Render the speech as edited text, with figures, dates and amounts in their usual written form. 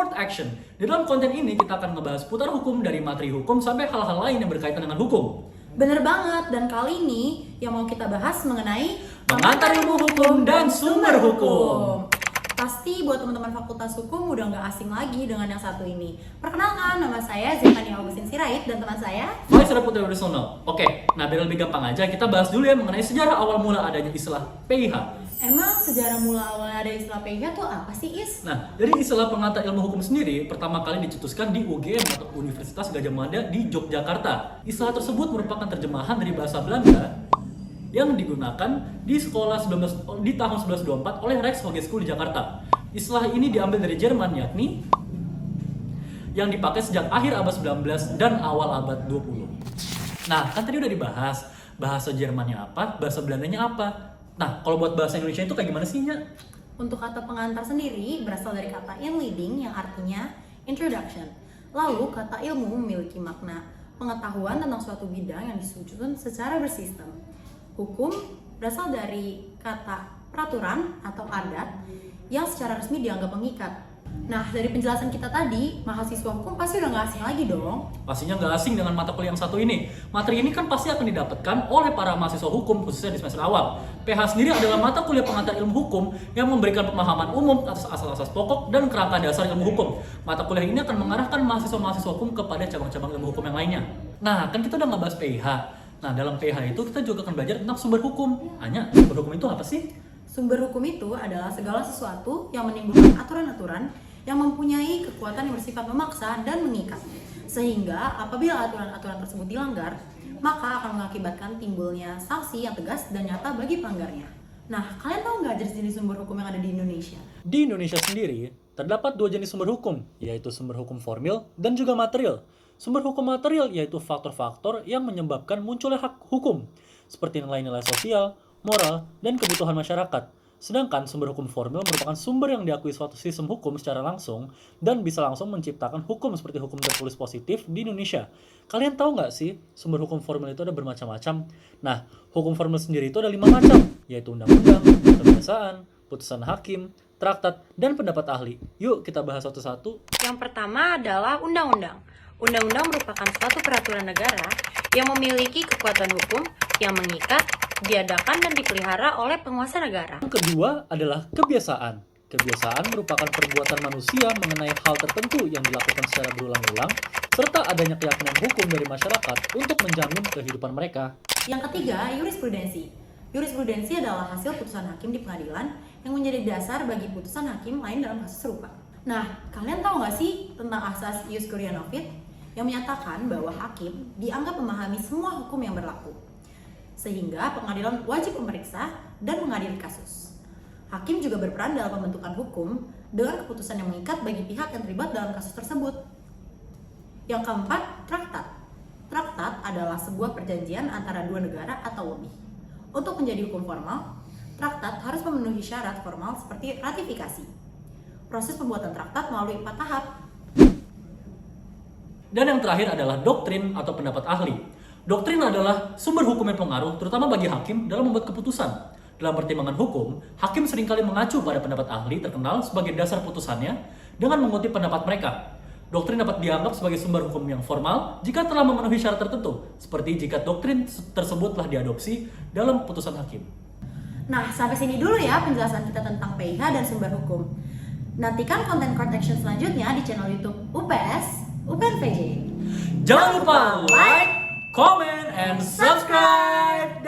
court action. Di dalam konten ini kita akan ngebahas putar hukum dari materi hukum sampai hal-hal lain yang berkaitan dengan hukum. Bener banget, dan kali ini yang mau kita bahas mengenai Mengantar ilmu hukum dan sumber hukum. Pasti buat teman-teman fakultas hukum udah nggak asing lagi dengan yang satu ini. Perkenalkan, nama saya Zefania Augustin Sirait dan teman saya Faisal Putri Wisono. Oke, nah biar lebih gampang aja kita bahas dulu ya mengenai sejarah awal mula adanya istilah PIH. Emang sejarah mula awalnya ada istilah PIH tuh apa sih, Is? Nah, dari istilah pengantar ilmu hukum sendiri pertama kali dicetuskan di UGM atau Universitas Gadjah Mada di Yogyakarta. Istilah tersebut merupakan terjemahan dari bahasa Belanda yang digunakan di di tahun 1924 oleh Rijkshogeschool di Jakarta. Istilah ini diambil dari Jerman, yakni yang dipakai sejak akhir abad 19 dan awal abad 20. Nah, kan tadi udah dibahas bahasa Jermannya apa, bahasa Belandanya apa. Nah, kalau buat bahasa Indonesia itu kayak gimana sih, Nya? Untuk kata pengantar sendiri berasal dari kata inleading yang artinya introduction. Lalu kata ilmu memiliki makna pengetahuan tentang suatu bidang yang disusun secara bersistem. Hukum berasal dari kata peraturan atau adat yang secara resmi dianggap mengikat. Nah, dari penjelasan kita tadi, mahasiswa hukum pasti udah nggak asing lagi dong. Pastinya nggak asing dengan mata kuliah yang satu ini. Materi ini kan pasti akan didapatkan oleh para mahasiswa hukum khususnya di semester awal. PH sendiri adalah mata kuliah pengantar ilmu hukum yang memberikan pemahaman umum atas asas-asas pokok dan kerangka dasar ilmu hukum. Mata kuliah ini akan mengarahkan mahasiswa-mahasiswa hukum kepada cabang-cabang ilmu hukum yang lainnya. Nah, kan kita udah nggak bahas PH. Nah, dalam PH itu kita juga akan belajar tentang sumber hukum. Hanya sumber hukum itu apa sih? Sumber hukum itu adalah segala sesuatu yang menimbulkan aturan-aturan yang mempunyai kekuatan yang bersifat memaksa dan mengikat. Sehingga apabila aturan-aturan tersebut dilanggar, maka akan mengakibatkan timbulnya sanksi yang tegas dan nyata bagi pelanggarnya. Nah, kalian tahu nggak jenis-jenis sumber hukum yang ada di Indonesia? Di Indonesia sendiri, terdapat dua jenis sumber hukum, yaitu sumber hukum formil dan juga material. Sumber hukum material yaitu faktor-faktor yang menyebabkan munculnya hak hukum, seperti nilai-nilai sosial, moral, dan kebutuhan masyarakat. Sedangkan sumber hukum formil merupakan sumber yang diakui suatu sistem hukum secara langsung dan bisa langsung menciptakan hukum seperti hukum tertulis positif di Indonesia. Kalian tahu nggak sih, sumber hukum formil itu ada bermacam-macam? Nah, hukum formil sendiri itu ada 5 macam, yaitu undang-undang, kebiasaan, putusan hakim, traktat, dan pendapat ahli. Yuk kita bahas satu-satu. Yang pertama adalah undang-undang. Undang-undang merupakan suatu peraturan negara yang memiliki kekuatan hukum yang mengikat, diadakan dan dipelihara oleh penguasa negara. Yang kedua adalah kebiasaan. Kebiasaan merupakan perbuatan manusia mengenai hal tertentu yang dilakukan secara berulang-ulang, serta adanya keyakinan hukum dari masyarakat untuk menjamin kehidupan mereka. Yang ketiga, jurisprudensi. Jurisprudensi adalah hasil putusan hakim di pengadilan yang menjadi dasar bagi putusan hakim lain dalam kasus serupa. Nah, kalian tahu nggak sih tentang asas ius curiae novit yang menyatakan bahwa hakim dianggap memahami semua hukum yang berlaku, sehingga pengadilan wajib memeriksa dan mengadili kasus. Hakim juga berperan dalam pembentukan hukum dengan keputusan yang mengikat bagi pihak yang terlibat dalam kasus tersebut. Yang keempat, traktat. Traktat adalah sebuah perjanjian antara dua negara atau lebih. Untuk menjadi hukum formal, traktat harus memenuhi syarat formal seperti ratifikasi. Proses pembuatan traktat melalui 4 tahap. Dan yang terakhir adalah doktrin atau pendapat ahli. Doktrin adalah sumber hukum yang pengaruh, terutama bagi hakim dalam membuat keputusan. Dalam pertimbangan hukum, hakim seringkali mengacu pada pendapat ahli terkenal sebagai dasar putusannya dengan mengutip pendapat mereka. Doktrin dapat dianggap sebagai sumber hukum yang formal jika telah memenuhi syarat tertentu, seperti jika doktrin tersebut telah diadopsi dalam putusan hakim. Nah, sampai sini dulu ya penjelasan kita tentang PIH dan sumber hukum. Nantikan konten court action selanjutnya di channel YouTube UPS, UPN VJ. Jangan lupa like, comment, and subscribe!